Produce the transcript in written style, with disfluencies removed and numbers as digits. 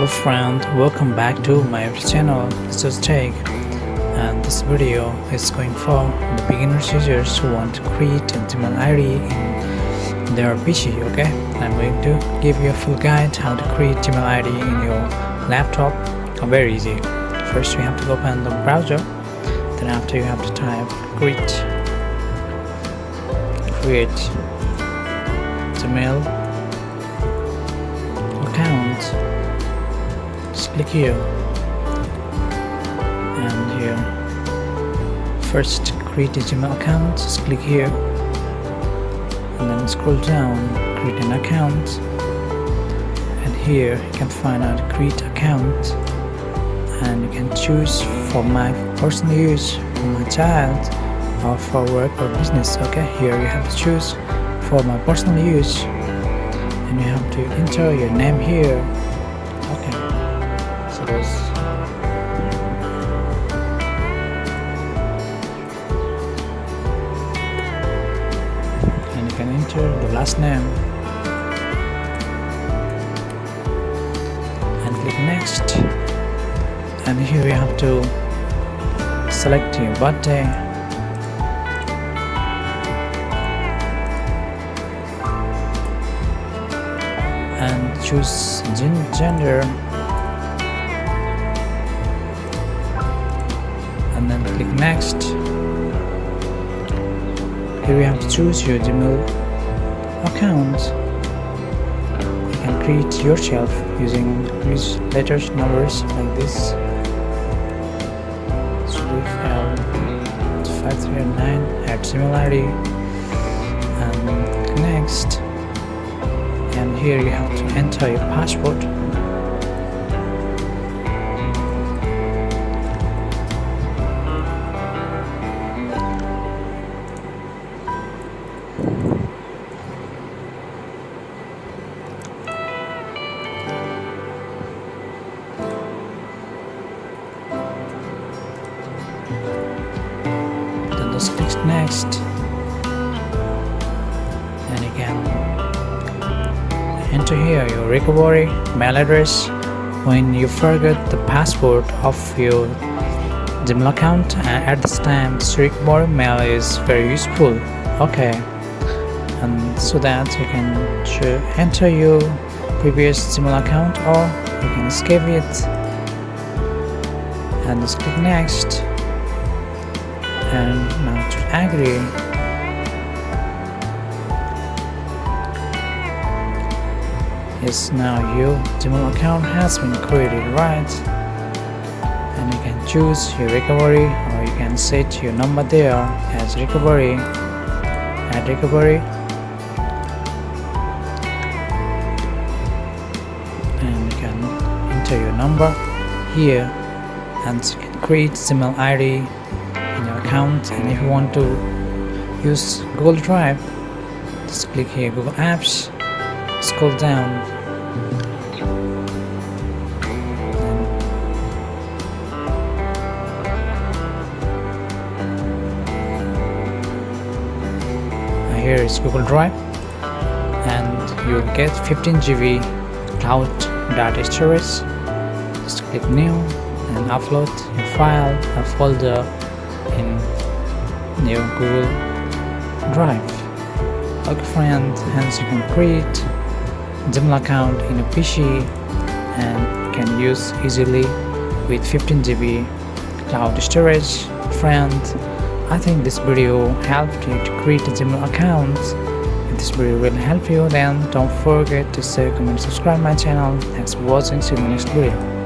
Hello friend, welcome back to my channel. This is Jake, and this video is going for the beginners users who want to create a Gmail ID in their PC. Okay, I'm going to give you a full guide how to create Gmail ID in your laptop. Very easy. First you have to open the browser, then after you have to type create Gmail account. Just click here and here. First create a Gmail account. Just click here and then scroll down, create an account, and here you can find out create account, and you can choose for my personal use, for my child, or for work or business. Okay, here you have to choose for my personal use, and you have to enter your name here. Okay, suppose and you can enter the last name and click next, and here you have to select your birthday and choose gender, and then click next. Here you have to choose your Gmail account. You can create yourself using these letters, numbers like this. 5309@gmail.id, and next. And here you have to enter your password. Then just click next, and you can enter here your recovery mail address when you forget the password of your Gmail account. At this time, this recovery mail is very useful. Okay, and so that you can enter your previous Gmail account, or you can escape it, and just click next, and now to agree. Yes, now your Gmail account has been created, right? And you can choose your recovery, or you can set your number there as recovery. Add recovery, and you can enter your number here, and you can create Gmail ID in your account. And if you want to use Google Drive, just click here Google Apps, scroll down, and here is Google Drive, and you'll get 15 GB cloud data storage. Just click new and upload your file or folder in your Google Drive. Okay friend, hence you can create Gmail account in a PC and can use easily with 15 GB cloud storage. Friend, I think this video helped you to create a Gmail account. If this video will help you, then don't forget to share, comment, subscribe my channel. Thanks for watching. See you in the next video.